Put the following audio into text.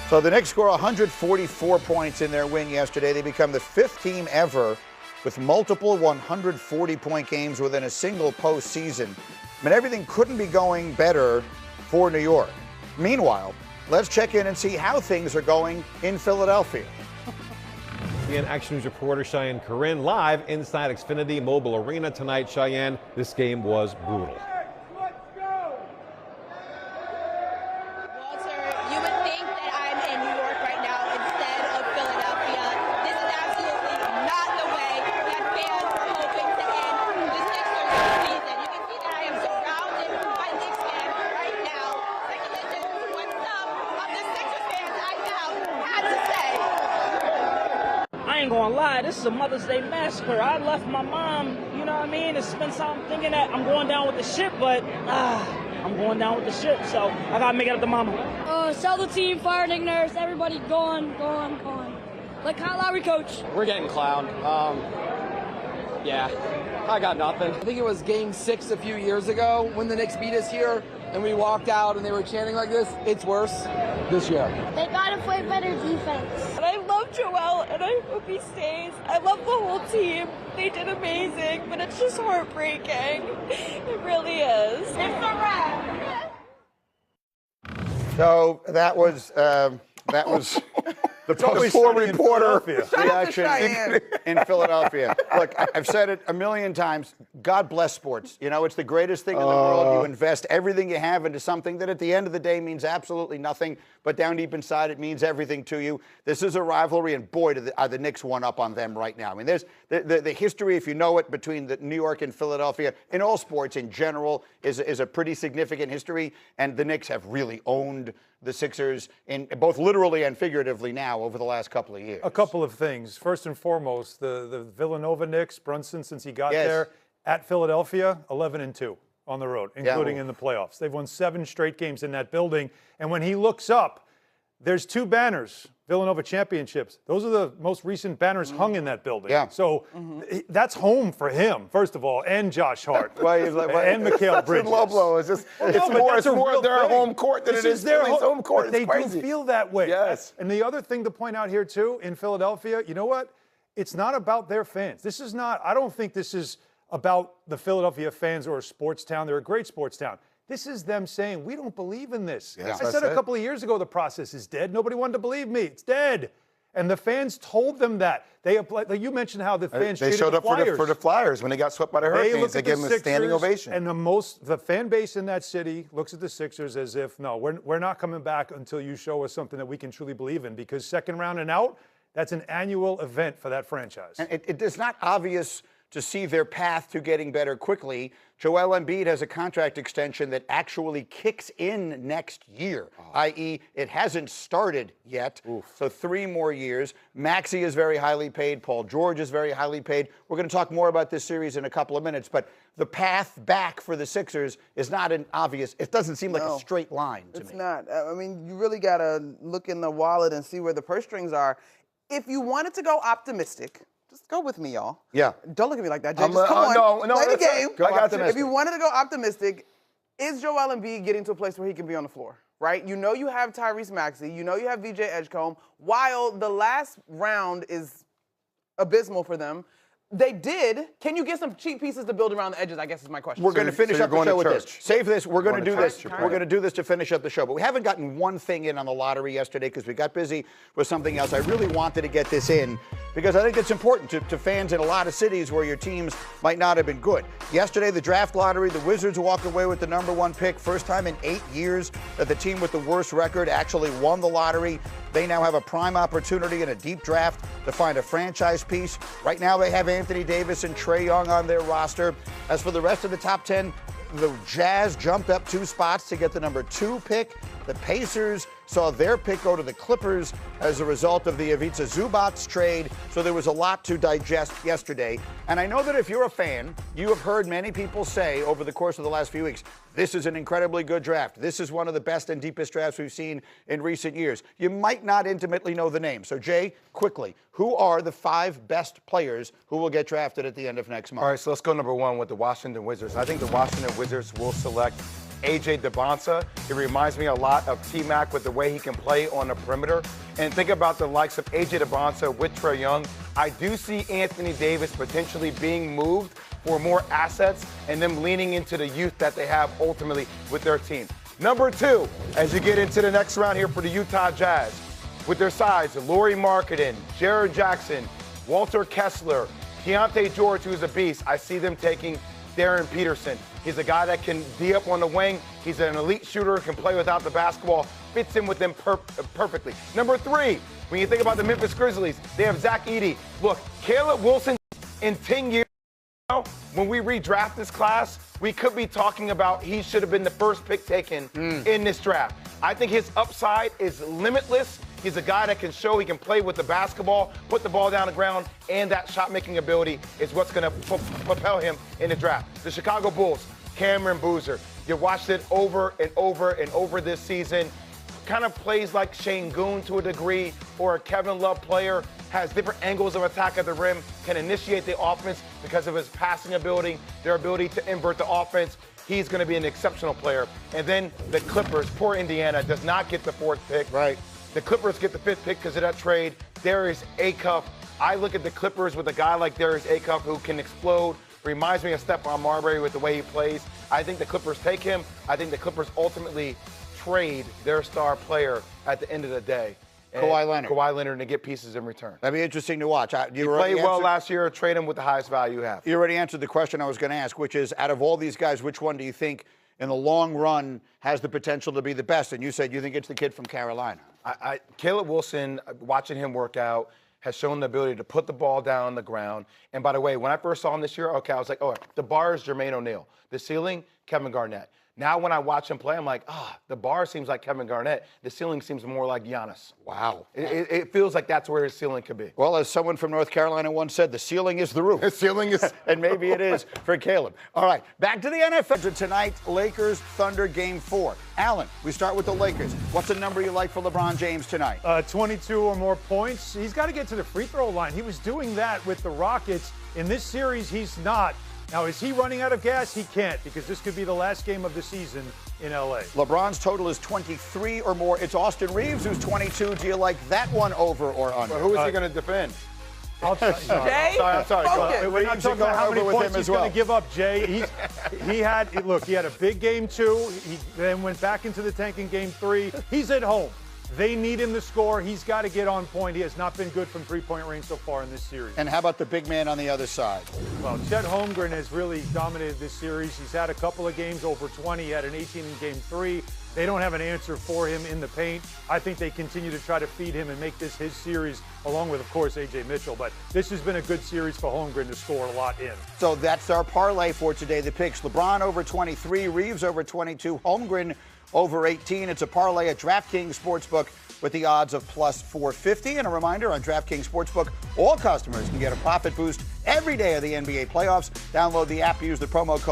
So the Knicks score 144 points in their win yesterday. They become the 5th team ever with multiple 140-point games within a single postseason. I mean, everything couldn't be going better for New York. Meanwhile, let's check in and see how things are going in Philadelphia. ESPN Action News reporter Cheyenne Corinne live inside Xfinity Mobile Arena tonight. Cheyenne, this game was brutal. I ain't gonna lie, this is a Mother's Day massacre. I left my mom, you know what I mean, to spend time thinking that I'm going down with the ship, but I'm going down with the ship, so I gotta make it up to mama. Sell the team, fire Nick Nurse, everybody gone. Like Kyle Lowry, coach. We're getting clowned. Yeah, I got nothing. I think it was game 6 a few years ago when the Knicks beat us here and we walked out and they were chanting like this. It's worse this year. They gotta play better defense. And I love Joel, and I hope he stays. I love the whole team. They did amazing, but it's just heartbreaking. It really is. It's a wrap. So that was the Post 4 reporter reaction in Philadelphia. Look, I've said it a million times. God bless sports. You know, it's the greatest thing in the world. You invest everything you have into something that at the end of the day means absolutely nothing, but down deep inside it means everything to you. This is a rivalry, and boy, are the Knicks one up on them right now. I mean, there's the history, if you know it, between the New York and Philadelphia in all sports in general is a pretty significant history, and the Knicks have really owned the Sixers in both literally and figuratively now over the last couple of years. A couple of things. First and foremost, the Villanova Knicks, Brunson, since he got there at Philadelphia, 11-2 on the road, including in the playoffs. They've won 7 straight games in that building. And when he looks up, there's 2 banners, Villanova championships. Those are the most recent banners hung in that building. Yeah. So that's home for him, first of all, and Josh Hart, and Mikal Bridges. Low blow. It's just it's more their home court than it is their home court. They do feel that way. Yes. And the other thing to point out here too in Philadelphia, you know what? It's not about their fans. This is not. I don't think this is about the Philadelphia fans or a sports town. They're a great sports town. This is them saying, we don't believe in this. Yes, I said a couple of years ago, the process is dead. Nobody wanted to believe me. It's dead. And the fans told them that. They applied, like you mentioned how the fans they showed up for the Flyers when they got swept by the Hurricanes. They gave them a standing ovation. And the fan base in that city looks at the Sixers as if, no, we're not coming back until you show us something that we can truly believe in, because second round and out, that's an annual event for that franchise. And it is not obvious to see their path to getting better quickly. Joel Embiid has a contract extension that actually kicks in next year, i.e. it hasn't started yet. So 3 more years. Maxey is very highly paid. Paul George is very highly paid. We're going to talk more about this series in a couple of minutes, but the path back for the Sixers is not an obvious, it doesn't seem like a straight line to me. It's not. I mean, you really got to look in the wallet and see where the purse strings are. If you wanted to go optimistic, just go with me, y'all. Yeah. Don't look at me like that, Jay. Just come on. Play the game. If you wanted to go optimistic, is Joel Embiid getting to a place where he can be on the floor, right? You know you have Tyrese Maxey. You know you have VJ Edgecombe. While the last round is abysmal for them, they did. Can you get some cheap pieces to build around the edges, I guess is my question. We're going to finish up the show with this. Save this. We're going to do this. We're going to do this to finish up the show. But we haven't gotten one thing in on the lottery yesterday because we got busy with something else. I really wanted to get this in because I think it's important to fans in a lot of cities where your teams might not have been good. Yesterday, the draft lottery, the Wizards walked away with the #1 pick. First time in 8 years that the team with the worst record actually won the lottery. They now have a prime opportunity in a deep draft to find a franchise piece. Right now, they have Anthony Davis and Trae Young on their roster. As for the rest of the top 10, the Jazz jumped up 2 spots to get the #2 pick. The Pacers saw their pick go to the Clippers as a result of the Ivica Zubac trade. So there was a lot to digest yesterday. And I know that if you're a fan, you have heard many people say over the course of the last few weeks, this is an incredibly good draft. This is one of the best and deepest drafts we've seen in recent years. You might not intimately know the name. So, Jay, quickly, who are the 5 best players who will get drafted at the end of next month? All right, so let's go #1 with the Washington Wizards. I think the Washington Wizards will select A.J. Dybantsa. It reminds me a lot of T-Mac with the way he can play on the perimeter. And think about the likes of A.J. Dybantsa with Trae Young. I do see Anthony Davis potentially being moved for more assets and them leaning into the youth that they have ultimately with their team. Number 2, as you get into the next round here for the Utah Jazz, with their size, Lauri Markkanen, Jared Jackson, Walter Kessler, Keontae George, who's a beast. I see them taking Darren Peterson. He's a guy that can D up on the wing. He's an elite shooter, can play without the basketball, fits in with them perfectly. Number 3, when you think about the Memphis Grizzlies, they have Zach Edey. Look, Caleb Wilson in 10 years now, when we redraft this class, we could be talking about he should have been the first pick taken in this draft. I think his upside is limitless. He's a guy that can show he can play with the basketball, put the ball down the ground, and that shot-making ability is what's going to propel him in the draft. The Chicago Bulls, Cameron Boozer. You watched it over and over and over this season. Kind of plays like Shane Goon to a degree, or a Kevin Love player, has different angles of attack at the rim, can initiate the offense because of his passing ability, their ability to invert the offense. He's going to be an exceptional player. And then the Clippers, poor Indiana, does not get the 4th pick. Right. The Clippers get the 5th pick because of that trade. Darius Acuff. I look at the Clippers with a guy like Darius Acuff who can explode. Reminds me of Stephon Marbury with the way he plays. I think the Clippers take him. I think the Clippers ultimately trade their star player at the end of the day. Kawhi Leonard. Kawhi Leonard, to get pieces in return. That'd be interesting to watch. He played well last year. Trade him with the highest value you have. You already answered the question I was going to ask, which is, out of all these guys, which one do you think in the long run has the potential to be the best? And you said you think it's the kid from Carolina. Caleb Wilson, watching him work out, has shown the ability to put the ball down on the ground. And by the way, when I first saw him this year, I was like, oh, the bar is Jermaine O'Neal. The ceiling, Kevin Garnett. Now when I watch him play, I'm like, the bar seems like Kevin Garnett. The ceiling seems more like Giannis. Wow. It feels like that's where his ceiling could be. Well, as someone from North Carolina once said, the ceiling is the roof. The ceiling is. And maybe it is for Caleb. All right, back to the NFL. Tonight, Lakers Thunder Game 4. Alan, we start with the Lakers. What's the number you like for LeBron James tonight? 22 or more points. He's got to get to the free throw line. He was doing that with the Rockets. In this series, he's not. Now, is he running out of gas? He can't, because this could be the last game of the season in L.A. LeBron's total is 23 or more. It's Austin Reeves who's 22. Do you like that one over or under? Well, who is he going to defend? Jay? I'm sorry. We're not talking about how many points he's going to give up, Jay. He had a big game 2. He then went back into the tank in game 3. He's at home. They need him to score. He's got to get on point. He has not been good from three-point range so far in this series. And how about the big man on the other side? Well, Chet Holmgren has really dominated this series. He's had a couple of games over 20. He had an 18 in game 3. They don't have an answer for him in the paint. I think they continue to try to feed him and make this his series, along with, of course, A.J. Mitchell. But this has been a good series for Holmgren to score a lot in. So that's our parlay for today. The picks: LeBron over 23, Reeves over 22, Holmgren over 18. It's a parlay at DraftKings Sportsbook with the odds of plus 450. And a reminder, on DraftKings Sportsbook, all customers can get a profit boost every day of the NBA playoffs. Download the app, use the promo code